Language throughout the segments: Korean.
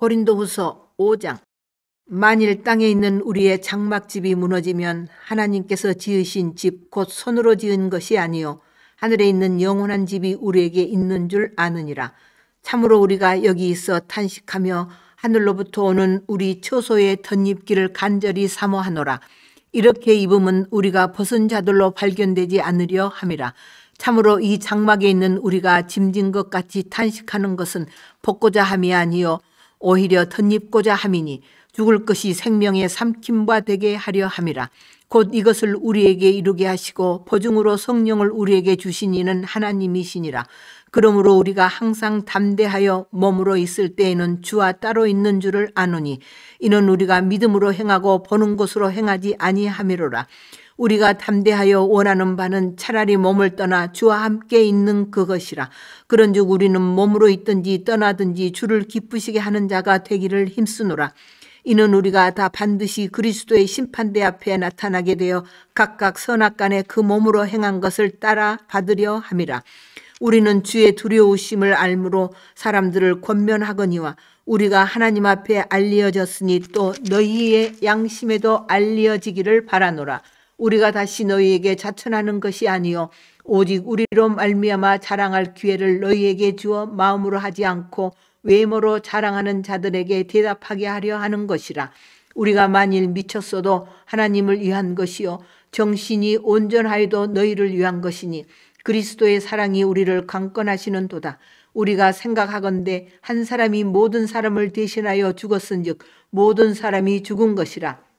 고린도후서 5장. 만일 땅에 있는 우리의 장막집이 무너지면 하나님께서 지으신 집 곧 손으로 지은 것이 아니요 하늘에 있는 영원한 집이 우리에게 있는 줄 아느니라. 참으로 우리가 여기 있어 탄식하며 하늘로부터 오는 우리 처소의 덧입기를 간절히 사모하노라. 이렇게 입으면 우리가 벗은 자들로 발견되지 않으려 함이라. 참으로 이 장막에 있는 우리가 짐진 것 같이 탄식하는 것은 벗고자 함이 아니요 오히려 덧입고자 함이니 죽을 것이 생명의 삼킴바 되게 하려 함이라. 곧 이것을 우리에게 이루게 하시고 보증으로 성령을 우리에게 주신 이는 하나님이시니라. 그러므로 우리가 항상 담대하여 머물러 있을 때에는 주와 따로 있는 줄을 아노니 이는 우리가 믿음으로 행하고 보는 것으로 행하지 아니함이로라. 우리가 담대하여 원하는 바는 차라리 몸을 떠나 주와 함께 있는 그것이라. 그런즉 우리는 몸으로 있든지 떠나든지 주를 기쁘시게 하는 자가 되기를 힘쓰노라. 이는 우리가 다 반드시 그리스도의 심판대 앞에 나타나게 되어 각각 선악간에 그 몸으로 행한 것을 따라 받으려 함이라. 우리는 주의 두려우심을 알므로 사람들을 권면하거니와 우리가 하나님 앞에 알리어졌으니 또 너희의 양심에도 알리어지기를 바라노라. 우리가 다시 너희에게 자천하는 것이 아니요 오직 우리로 말미암아 자랑할 기회를 너희에게 주어 마음으로 하지 않고 외모로 자랑하는 자들에게 대답하게 하려 하는 것이라. 우리가 만일 미쳤어도 하나님을 위한 것이요 정신이 온전하여도 너희를 위한 것이니 그리스도의 사랑이 우리를 강권하시는 도다. 우리가 생각하건대 한 사람이 모든 사람을 대신하여 죽었은즉 모든 사람이 죽은 것이라.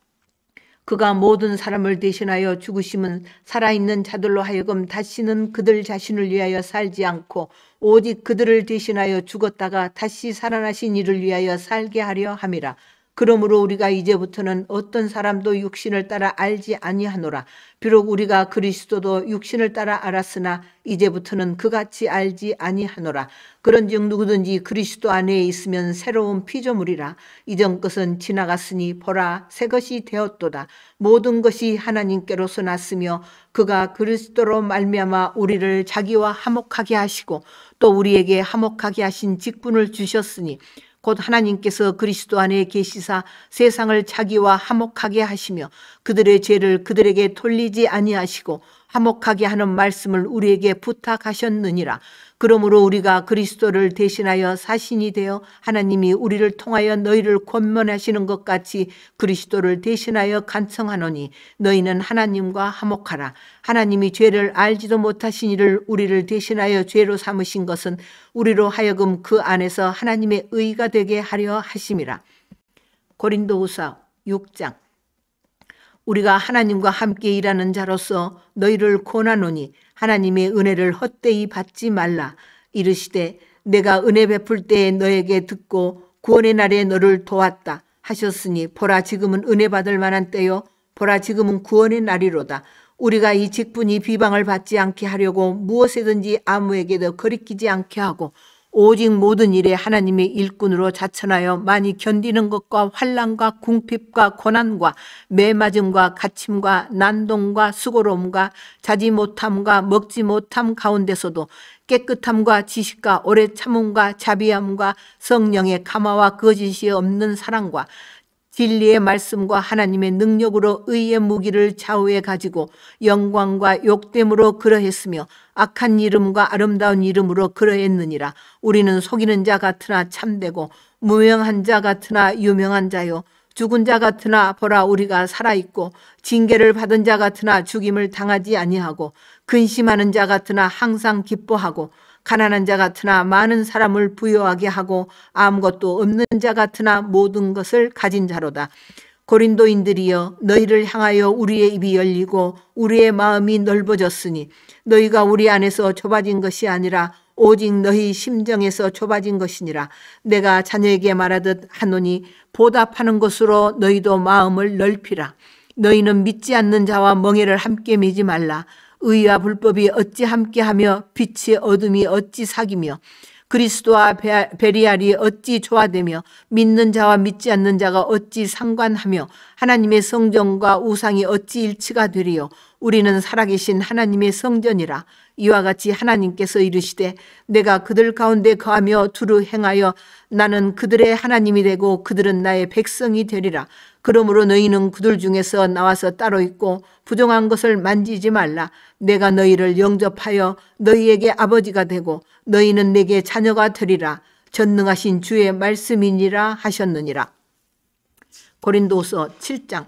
그가 모든 사람을 대신하여 죽으심은 살아있는 자들로 하여금 다시는 그들 자신을 위하여 살지 않고 오직 그들을 대신하여 죽었다가 다시 살아나신 이를 위하여 살게 하려 함이라. 그러므로 우리가 이제부터는 어떤 사람도 육신을 따라 알지 아니하노라. 비록 우리가 그리스도도 육신을 따라 알았으나 이제부터는 그같이 알지 아니하노라. 그런즉 누구든지 그리스도 안에 있으면 새로운 피조물이라. 이전 것은 지나갔으니 보라 새 것이 되었도다. 모든 것이 하나님께로서 났으며 그가 그리스도로 말미암아 우리를 자기와 화목하게 하시고 또 우리에게 화목하게 하신 직분을 주셨으니 곧 하나님께서 그리스도 안에 계시사 세상을 자기와 화목하게 하시며 그들의 죄를 그들에게 돌리지 아니하시고 화목하게 하는 말씀을 우리에게 부탁하셨느니라. 그러므로 우리가 그리스도를 대신하여 사신이 되어 하나님이 우리를 통하여 너희를 권면하시는 것 같이 그리스도를 대신하여 간청하노니 너희는 하나님과 화목하라. 하나님이 죄를 알지도 못하신 이를 우리를 대신하여 죄로 삼으신 것은 우리로 하여금 그 안에서 하나님의 의가 되게 하려 하심이라. 고린도후서 6장. 우리가 하나님과 함께 일하는 자로서 너희를 권하노니 하나님의 은혜를 헛되이 받지 말라. 이르시되 내가 은혜 베풀 때에 너에게 듣고 구원의 날에 너를 도왔다 하셨으니 보라 지금은 은혜 받을 만한 때요 보라 지금은 구원의 날이로다. 우리가 이 직분이 비방을 받지 않게 하려고 무엇이든지 아무에게도 거리끼지 않게 하고 오직 모든 일에 하나님의 일꾼으로 자천하여 많이 견디는 것과 환난과 궁핍과 고난과 매맞음과 갇힘과 난동과 수고로움과 자지 못함과 먹지 못함 가운데서도 깨끗함과 지식과 오래 참음과 자비함과 성령의 감화와 거짓이 없는 사랑과 진리의 말씀과 하나님의 능력으로 의의 무기를 좌우에 가지고 영광과 욕됨으로 그러했으며 악한 이름과 아름다운 이름으로 그러했느니라. 우리는 속이는 자 같으나 참되고 무명한 자 같으나 유명한 자요 죽은 자 같으나 보라 우리가 살아있고 징계를 받은 자 같으나 죽임을 당하지 아니하고 근심하는 자 같으나 항상 기뻐하고 가난한 자 같으나 많은 사람을 부유하게 하고 아무것도 없는 자 같으나 모든 것을 가진 자로다. 고린도인들이여 너희를 향하여 우리의 입이 열리고 우리의 마음이 넓어졌으니 너희가 우리 안에서 좁아진 것이 아니라 오직 너희 심정에서 좁아진 것이니라. 내가 자녀에게 말하듯 하노니 보답하는 것으로 너희도 마음을 넓히라. 너희는 믿지 않는 자와 멍에를 함께 매지 말라. 의와 불법이 어찌 함께하며 빛의 어둠이 어찌 사귀며 그리스도와 베리알이 어찌 조화되며 믿는 자와 믿지 않는 자가 어찌 상관하며 하나님의 성전과 우상이 어찌 일치가 되리요. 우리는 살아계신 하나님의 성전이라. 이와 같이 하나님께서 이르시되 내가 그들 가운데 거하며 두루 행하여 나는 그들의 하나님이 되고 그들은 나의 백성이 되리라. 그러므로 너희는 그들 중에서 나와서 따로 있고 부정한 것을 만지지 말라. 내가 너희를 영접하여 너희에게 아버지가 되고 너희는 내게 자녀가 되리라. 전능하신 주의 말씀이니라 하셨느니라. 고린도후서 7장.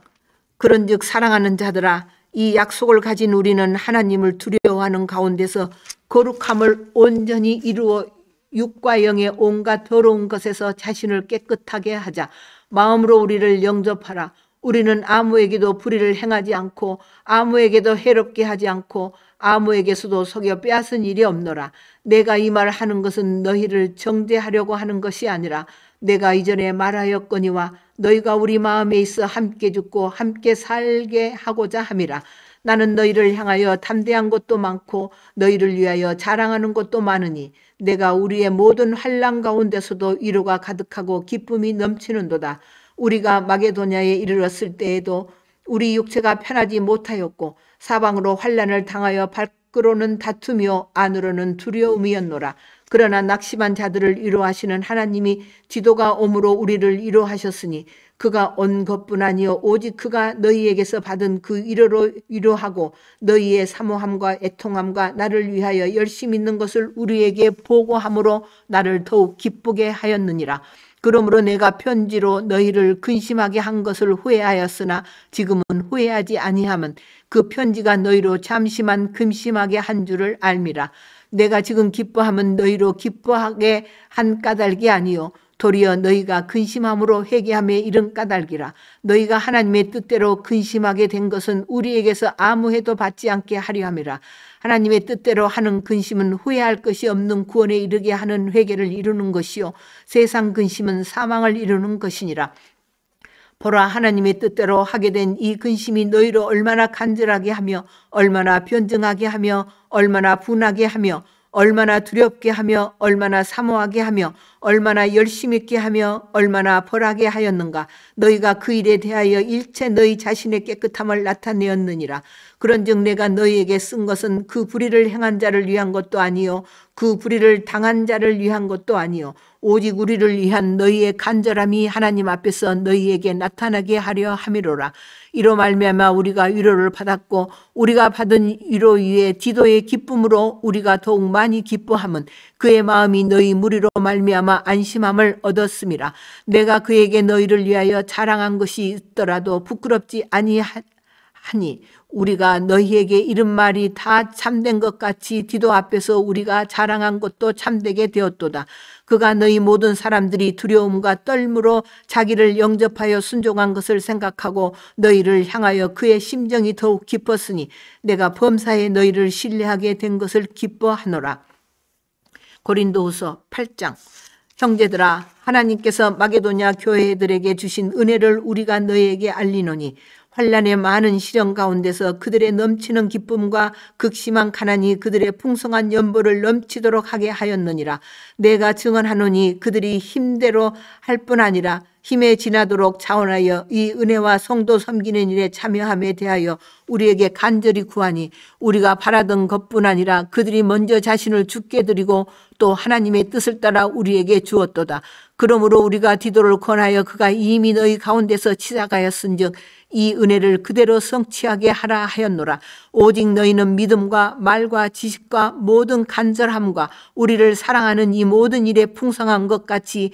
그런즉 사랑하는 자들아, 이 약속을 가진 우리는 하나님을 두려워하는 가운데서 거룩함을 온전히 이루어 육과 영의 온갖 더러운 것에서 자신을 깨끗하게 하자. 마음으로 우리를 영접하라. 우리는 아무에게도 불의를 행하지 않고 아무에게도 해롭게 하지 않고 아무에게서도 속여 빼앗은 일이 없노라. 내가 이 말 하는 것은 너희를 정죄하려고 하는 것이 아니라 내가 이전에 말하였거니와 너희가 우리 마음에 있어 함께 죽고 함께 살게 하고자 함이라. 나는 너희를 향하여 담대한 것도 많고 너희를 위하여 자랑하는 것도 많으니 내가 우리의 모든 환난 가운데서도 위로가 가득하고 기쁨이 넘치는도다. 우리가 마게도냐에 이르렀을 때에도 우리 육체가 편하지 못하였고 사방으로 환난을 당하여 밖으로는 다투며 안으로는 두려움이었노라. 그러나 낙심한 자들을 위로하시는 하나님이 디도가 오므로 우리를 위로하셨으니 그가 온 것뿐 아니요 오직 그가 너희에게서 받은 그 위로로 위로하고 너희의 사모함과 애통함과 나를 위하여 열심 있는 것을 우리에게 보고함으로 나를 더욱 기쁘게 하였느니라. 그러므로 내가 편지로 너희를 근심하게 한 것을 후회하였으나 지금은 후회하지 아니함은 그 편지가 너희로 잠시만 근심하게 한 줄을 알미라. 내가 지금 기뻐함은 너희로 기뻐하게 한 까닭이 아니요 도리어 너희가 근심함으로 회개함에 이른 까닭이라. 너희가 하나님의 뜻대로 근심하게 된 것은 우리에게서 아무 해도 받지 않게 하려 함이라. 하나님의 뜻대로 하는 근심은 후회할 것이 없는 구원에 이르게 하는 회개를 이루는 것이요 세상 근심은 사망을 이루는 것이니라. 보라, 하나님의 뜻대로 하게 된 이 근심이 너희로 얼마나 간절하게 하며 얼마나 변증하게 하며 얼마나 분하게 하며 얼마나 두렵게 하며 얼마나 사모하게 하며 얼마나 열심 있게 하며 얼마나 벌하게 하였는가. 너희가 그 일에 대하여 일체 너희 자신의 깨끗함을 나타내었느니라. 그런즉 내가 너희에게 쓴 것은 그 불의를 행한 자를 위한 것도 아니요 그 불의를 당한 자를 위한 것도 아니요 오직 우리를 위한 너희의 간절함이 하나님 앞에서 너희에게 나타나게 하려 함이로라. 이로 말미암아 우리가 위로를 받았고 우리가 받은 위로 위에 디도의 기쁨으로 우리가 더욱 많이 기뻐함은 그의 마음이 너희 무리로 말미암아 안심함을 얻었음이라. 내가 그에게 너희를 위하여 자랑한 것이 있더라도 부끄럽지 아니하니 우리가 너희에게 이른 말이 다 참된 것 같이 디도 앞에서 우리가 자랑한 것도 참되게 되었도다. 그가 너희 모든 사람들이 두려움과 떨므로 자기를 영접하여 순종한 것을 생각하고 너희를 향하여 그의 심정이 더욱 깊었으니 내가 범사에 너희를 신뢰하게 된 것을 기뻐하노라. 고린도후서 8장. 형제들아, 하나님께서 마게도냐 교회들에게 주신 은혜를 우리가 너희에게 알리노니 환난의 많은 시련 가운데서 그들의 넘치는 기쁨과 극심한 가난이 그들의 풍성한 연보를 넘치도록 하게 하였느니라. 내가 증언하노니 그들이 힘대로 할 뿐 아니라 힘에 지나도록 자원하여 이 은혜와 성도 섬기는 일에 참여함에 대하여 우리에게 간절히 구하니 우리가 바라던 것뿐 아니라 그들이 먼저 자신을 주께 드리고 또 하나님의 뜻을 따라 우리에게 주었도다. 그러므로 우리가 디도를 권하여 그가 이미 너희 가운데서 치사하였은즉 이 은혜를 그대로 성취하게 하라 하였노라. 오직 너희는 믿음과 말과 지식과 모든 간절함과 우리를 사랑하는 이 모든 일에 풍성한 것 같이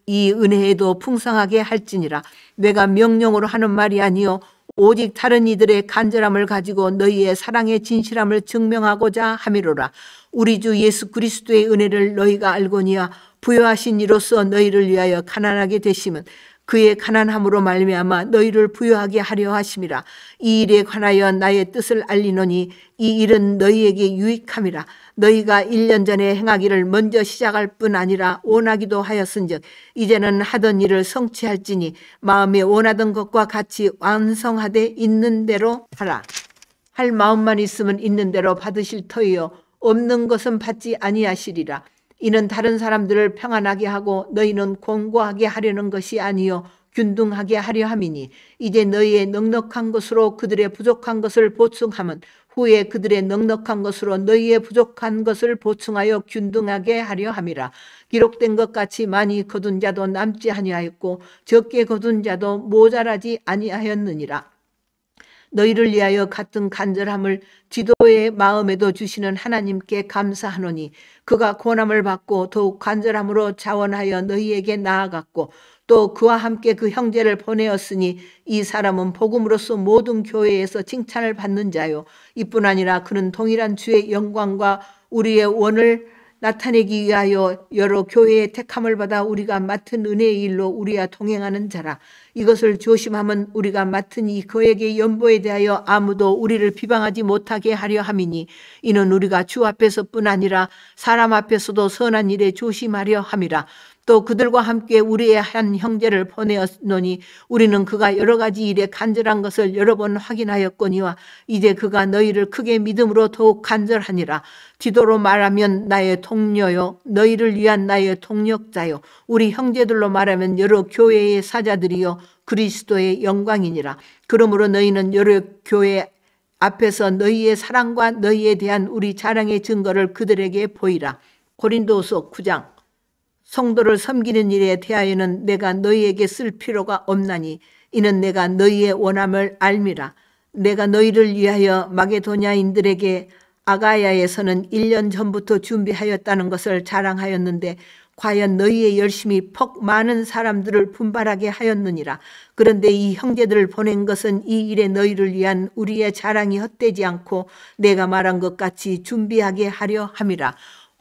이 은혜에도 풍성하게 할지니라. 내가 명령으로 하는 말이 아니요 오직 다른 이들의 간절함을 가지고 너희의 사랑의 진실함을 증명하고자 함이로라. 우리 주 예수 그리스도의 은혜를 너희가 알거니와 부요하신 이로써 너희를 위하여 가난하게 되심은 그의 가난함으로 말미암아 너희를 부요하게 하려 하심이라. 이 일에 관하여 나의 뜻을 알리노니 이 일은 너희에게 유익함이라. 너희가 1년 전에 행하기를 먼저 시작할 뿐 아니라 원하기도 하였은즉 이제는 하던 일을 성취할지니 마음에 원하던 것과 같이 완성하되 있는 대로 하라. 할 마음만 있으면 있는 대로 받으실 터이요 없는 것은 받지 아니하시리라. 이는 다른 사람들을 평안하게 하고 너희는 권고하게 하려는 것이 아니요 균등하게 하려 함이니 이제 너희의 넉넉한 것으로 그들의 부족한 것을 보충함은 후에 그들의 넉넉한 것으로 너희의 부족한 것을 보충하여 균등하게 하려 함이라. 기록된 것 같이 많이 거둔 자도 남지 아니하였고 적게 거둔 자도 모자라지 아니하였느니라. 너희를 위하여 같은 간절함을 디도의 마음에도 주시는 하나님께 감사하노니 그가 고난을 받고 더욱 간절함으로 자원하여 너희에게 나아갔고 또 그와 함께 그 형제를 보내었으니 이 사람은 복음으로써 모든 교회에서 칭찬을 받는 자요 이뿐 아니라 그는 동일한 주의 영광과 우리의 원을 나타내기 위하여 여러 교회의 택함을 받아 우리가 맡은 은혜의 일로 우리와 동행하는 자라. 이것을 조심하면 우리가 맡은 이 그에게 연보에 대하여 아무도 우리를 비방하지 못하게 하려 함이니 이는 우리가 주 앞에서뿐 아니라 사람 앞에서도 선한 일에 조심하려 함이라. 또 그들과 함께 우리의 한 형제를 보내었노니 우리는 그가 여러 가지 일에 간절한 것을 여러 번 확인하였거니와 이제 그가 너희를 크게 믿음으로 더욱 간절하니라. 디도로 말하면 나의 동료요 너희를 위한 나의 동력자요 우리 형제들로 말하면 여러 교회의 사자들이요 그리스도의 영광이니라. 그러므로 너희는 여러 교회 앞에서 너희의 사랑과 너희에 대한 우리 자랑의 증거를 그들에게 보이라. 고린도후서 9장. 성도를 섬기는 일에 대하여는 내가 너희에게 쓸 필요가 없나니 이는 내가 너희의 원함을 알미라. 내가 너희를 위하여 마게도냐인들에게 아가야에서는 1년 전부터 준비하였다는 것을 자랑하였는데 과연 너희의 열심이 퍽 많은 사람들을 분발하게 하였느니라. 그런데 이 형제들을 보낸 것은 이 일에 너희를 위한 우리의 자랑이 헛되지 않고 내가 말한 것 같이 준비하게 하려 함이라.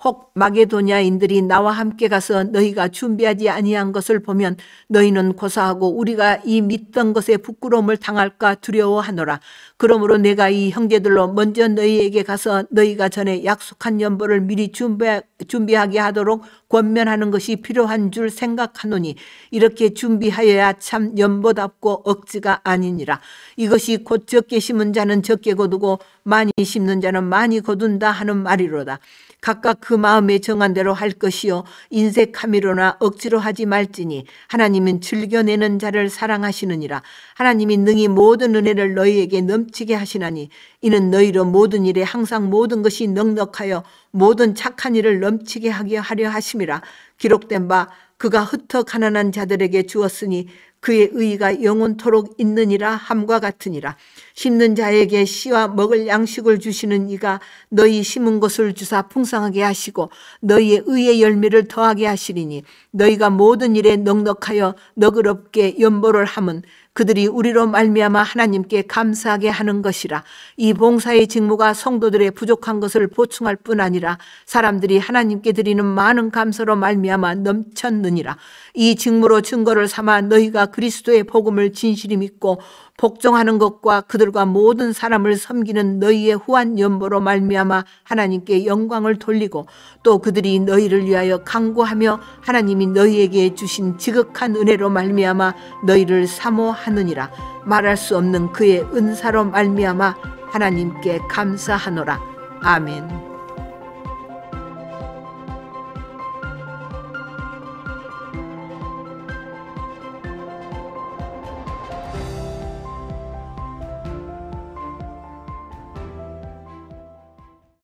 혹 마게도냐인들이 나와 함께 가서 너희가 준비하지 아니한 것을 보면 너희는 고사하고 우리가 이 믿던 것에 부끄러움을 당할까 두려워하노라. 그러므로 내가 이 형제들로 먼저 너희에게 가서 너희가 전에 약속한 연보를 미리 준비하게 하도록 권면하는 것이 필요한 줄 생각하노니 이렇게 준비하여야 참 연보답고 억지가 아니니라. 이것이 곧 적게 심은 자는 적게 거두고 많이 심는 자는 많이 거둔다 하는 말이로다. 각각 그 마음에 정한 대로 할 것이요 인색함이로나 억지로 하지 말지니 하나님은 즐겨내는 자를 사랑하시느니라. 하나님이 능히 모든 은혜를 너희에게 넘치게 하시나니 이는 너희로 모든 일에 항상 모든 것이 넉넉하여 모든 착한 일을 넘치게 하게 하려 하심이라. 기록된 바 그가 흩어 가난한 자들에게 주었으니 그의 의의가 영원토록 있느니라 함과 같으니라. 심는 자에게 씨와 먹을 양식을 주시는 이가 너희 심은 것을 주사 풍성하게 하시고 너희의 의의 열매를 더하게 하시리니 너희가 모든 일에 넉넉하여 너그럽게 연보를 함은 그들이 우리로 말미암아 하나님께 감사하게 하는 것이라. 이 봉사의 직무가 성도들의 부족한 것을 보충할 뿐 아니라 사람들이 하나님께 드리는 많은 감사로 말미암아 넘쳤느니라. 이 직무로 증거를 삼아 너희가 그리스도의 복음을 진실히 믿고 복종하는 것과 그들과 모든 사람을 섬기는 너희의 후한 연보로 말미암아 하나님께 영광을 돌리고 또 그들이 너희를 위하여 간구하며 하나님이 너희에게 주신 지극한 은혜로 말미암아 너희를 사모하느니라. 말할 수 없는 그의 은사로 말미암아 하나님께 감사하노라. 아멘.